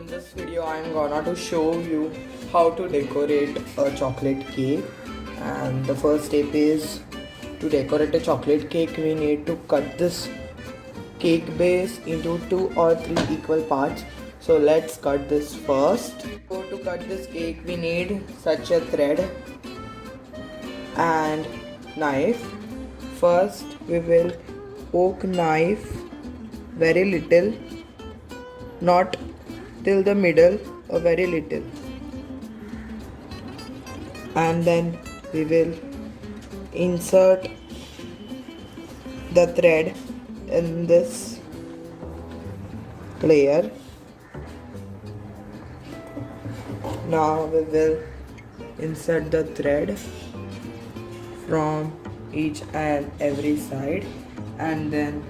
this video I'm gonna to show you how to decorate a chocolate cake. And the first step is to decorate a chocolate cake. We need to cut this cake base into 2 or 3 equal parts. So let's cut this first. So to cut this cake we need such a thread and knife. First we will poke knife very little, not till the middle, or very little, and then we will insert the thread in this layer. Now we will insert the thread from each and every side, and then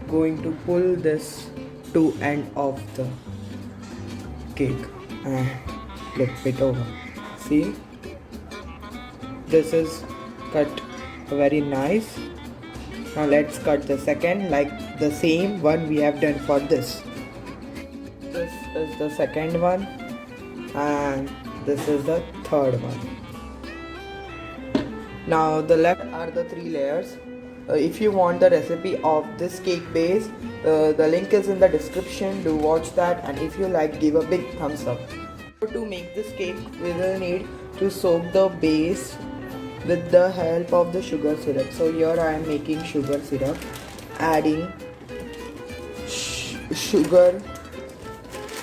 going to pull this two end of the cake and flip it over. See, this is cut very nice. Now let's cut the second like the same one we have done for this. This is the second one and this is the third one. Now the left are the 3 layers. If you want the recipe of this cake base, the link is in the description. Do watch that, and if you like, give a big thumbs up. To make this cake we will need to soak the base with the help of the sugar syrup. So here I am making sugar syrup, adding sugar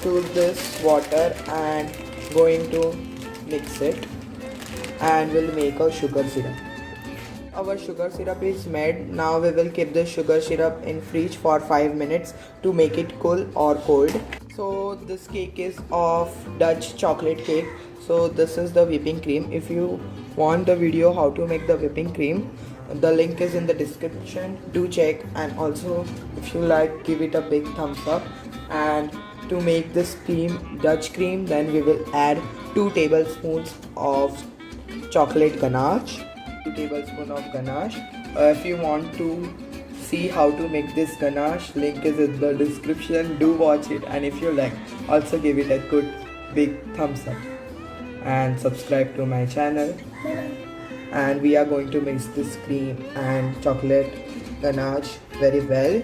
to this water and going to mix it, and we'll make a sugar syrup. Our sugar syrup is made. Now we will keep the sugar syrup in fridge for 5 minutes to make it cool or cold. So this cake is of Dutch chocolate cake. So this is the whipping cream. If you want the video how to make the whipping cream, the link is in the description. Do check, and also if you like, give it a big thumbs up. And to make this cream, Dutch cream, then we will add 2 tablespoons of chocolate ganache. 2 tablespoons of ganache. If you want to see how to make this ganache, link is in the description. Do watch it, and if you like, also give it a good big thumbs up and subscribe to my channel. And we are going to mix this cream and chocolate ganache very well.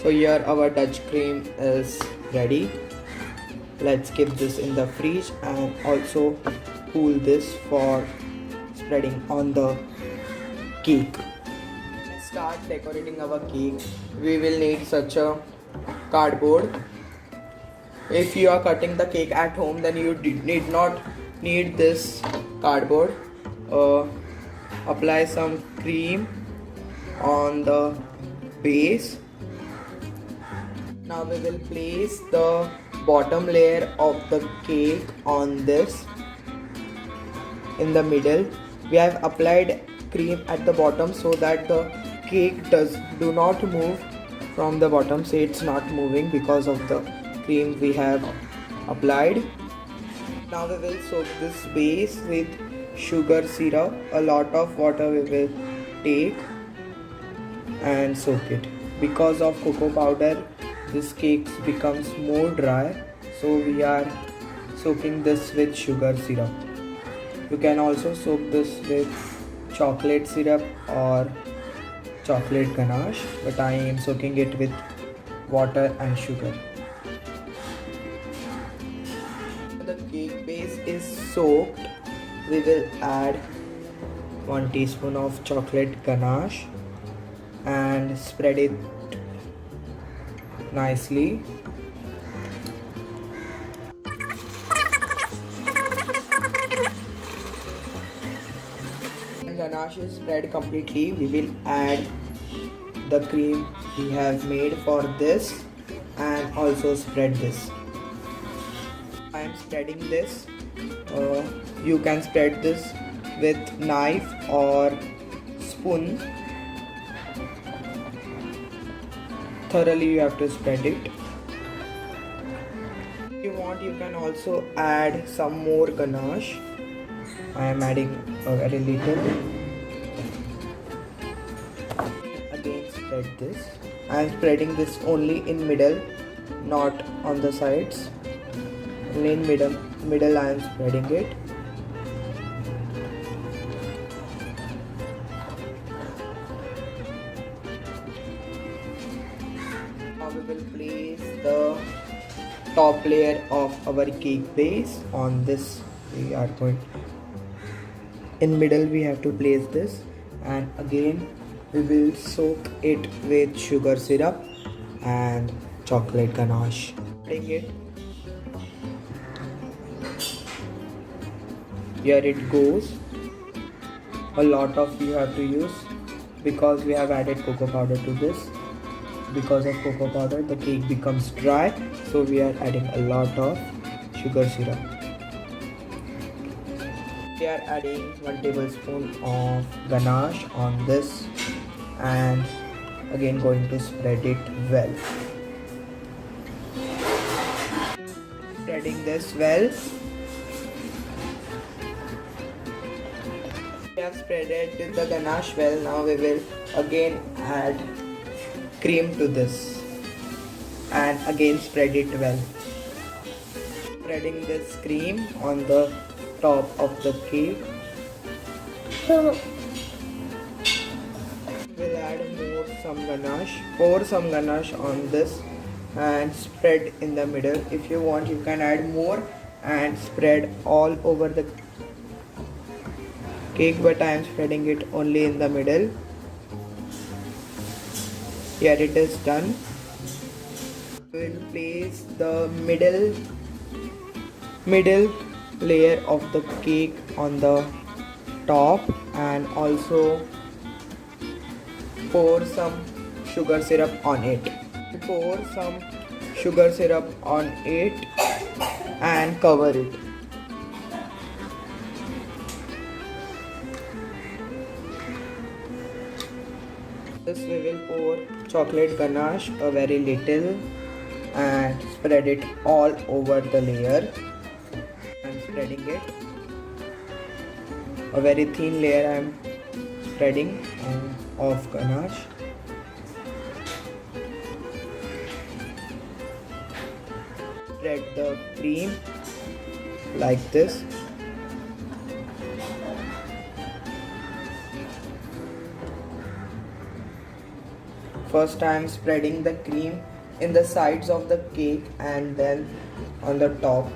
So here our Dutch cream is ready. Let's keep this in the fridge and also cool this for spreading on the cake. Let's start decorating our cake. We will need such a cardboard. If you are cutting the cake at home, then you need not need this cardboard. Apply some cream on the base. Now we will place the bottom layer of the cake on this. In the middle we have applied cream at the bottom so that the cake do not move from the bottom. So it's not moving because of the cream we have applied. Now we will soak this base with sugar syrup. A lot of water we will take and soak it. Because of cocoa powder, this cake becomes more dry, so we are soaking this with sugar syrup. You can also soak this with chocolate syrup or chocolate ganache, but I am soaking it with water and sugar. The cake base is soaked. We will add 1 teaspoon of chocolate ganache and spread it nicely. When ganache is spread completely, we will add the cream we have made for this and also spread this. I am spreading this. You can spread this with knife or spoon. Thoroughly you have to spread it. If you want, you can also add some more ganache. I am adding a very little. spread this. I am spreading this only in middle, not on the sides. Only in middle I am spreading it. Now we will place the top layer of our cake base on this. We are going in middle, we have to place this, and again we will soak it with sugar syrup and chocolate ganache. Bring it. Here it goes. A lot of you have to use because we have added cocoa powder to this. Because of cocoa powder the cake becomes dry, so we are adding a lot of sugar syrup. We are adding 1 tablespoon of ganache on this and again going to spread it well. Spreading this well. We have spreaded the ganache well. Now we will again add cream to this and again spread it well. Spreading this cream on the top of the cake. We'll add some ganache. Pour some ganache on this and spread in the middle. If you want, you can add more and spread all over the cake, but I am spreading it only in the middle. Here it is done. We'll place the middle layer of the cake on the top and also pour some sugar syrup on it. Pour some sugar syrup on it and cover it. This we will pour chocolate ganache a very little and spread it all over the layer. I'm spreading it. A very thin layer I am spreading of ganache. Spread the cream like this. First I am spreading the cream in the sides of the cake and then on the top.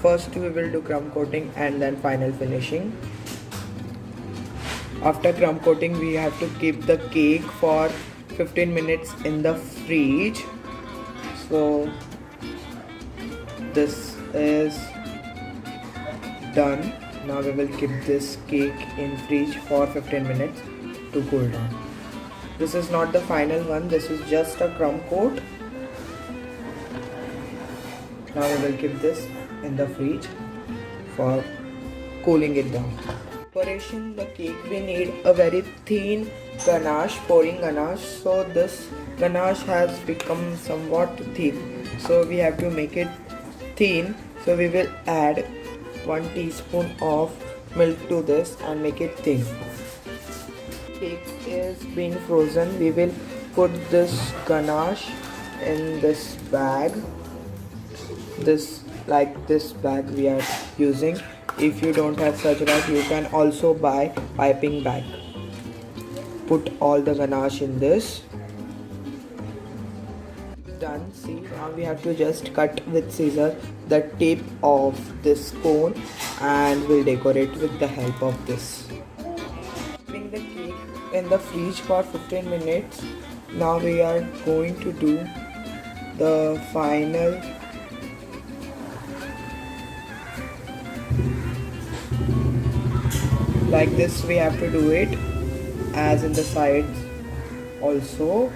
First we will do crumb coating and then final finishing. After crumb coating we have to keep the cake for 15 minutes in the fridge. So this is done. Now we will keep this cake in fridge for 15 minutes to cool down. This is not the final one, this is just a crumb coat. Now we will keep this in the fridge for cooling it down. Preparation the cake, we need a very thin ganache, pouring ganache. So this ganache has become somewhat thick, so we have to make it thin. So we will add 1 teaspoon of milk to this and make it thin. Cake is being frozen. We will put this ganache in this bag. This bag we are using. If you don't have such bag, you can also buy piping bag. Put all the ganache in this. Done. See, now we have to just cut with scissors the tip of this cone and we'll decorate with the help of this. Keeping the cake in the fridge for 15 minutes. Now we are going to do the final like this. We have to do it as in the sides also,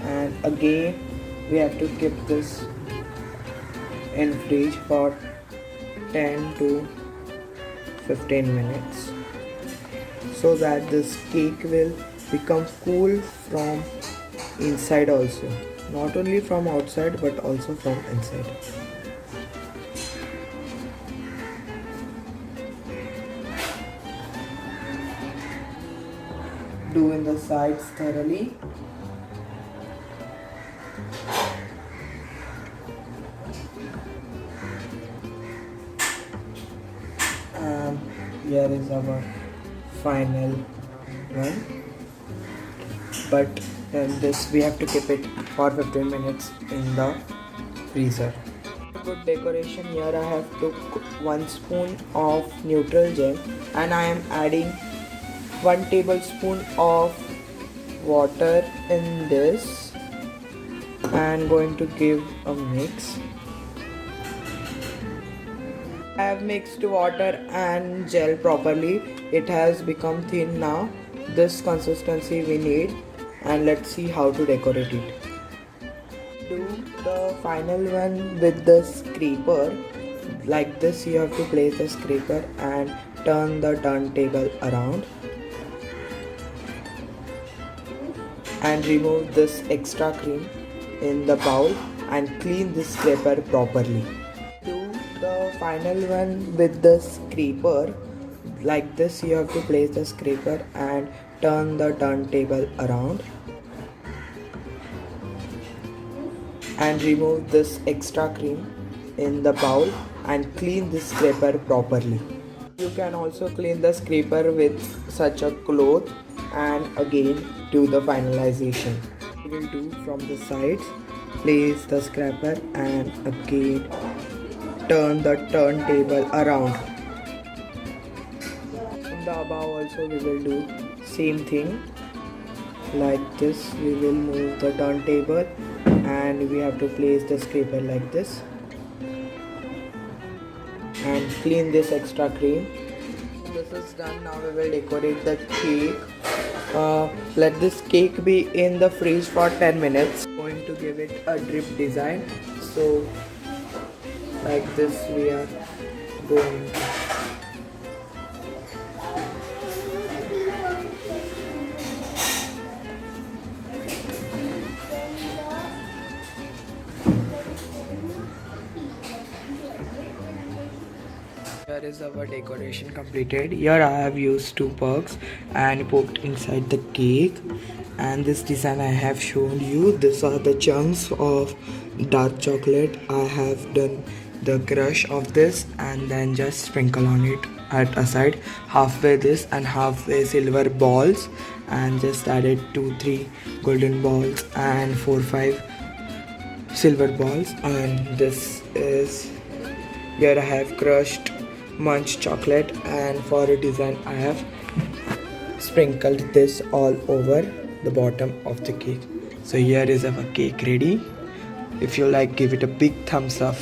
and again we have to keep this in fridge for 10 to 15 minutes so that this cake will become cool from inside also, not only from outside but also from inside. do in the sides thoroughly. And here is our final one. But then this we have to keep it for 15 minutes in the freezer. Good decoration, here I have took 1 spoon of neutral gel and I am adding 1 tablespoon of water in this and going to give a mix. I have mixed water and gel properly. It has become thin now. This consistency we need, and let's see how to decorate it. Do the final one with the scraper. Like this, you have to place the scraper and turn the turntable around and remove this extra cream in the bowl and clean the scraper properly. Do the final one with the scraper. Like this, you have to place the scraper and turn the turntable around and remove this extra cream in the bowl and clean the scraper properly. You can also clean the scraper with such a cloth and again do the finalization. We will do from the sides, place the scraper and again turn the turntable around. In the above also we will do same thing. Like this, we will move the turntable and we have to place the scraper like this and clean this extra cream. This is done. Now we will decorate the cake. Let this cake be in the fridge for 10 minutes. Going to give it a drip design. So like this we are going to. Here is our decoration completed. Here I have used 2 pucks and poked inside the cake, and this design I have shown you. These are the chunks of dark chocolate. I have done the crush of this and then just sprinkle on it at a side, halfway this and halfway silver balls, and just added 2-3 golden balls and 4-5 silver balls. And this is, here I have crushed munch chocolate, and for a design I have sprinkled this all over the bottom of the cake. So here is our cake ready. If you like, give it a big thumbs up.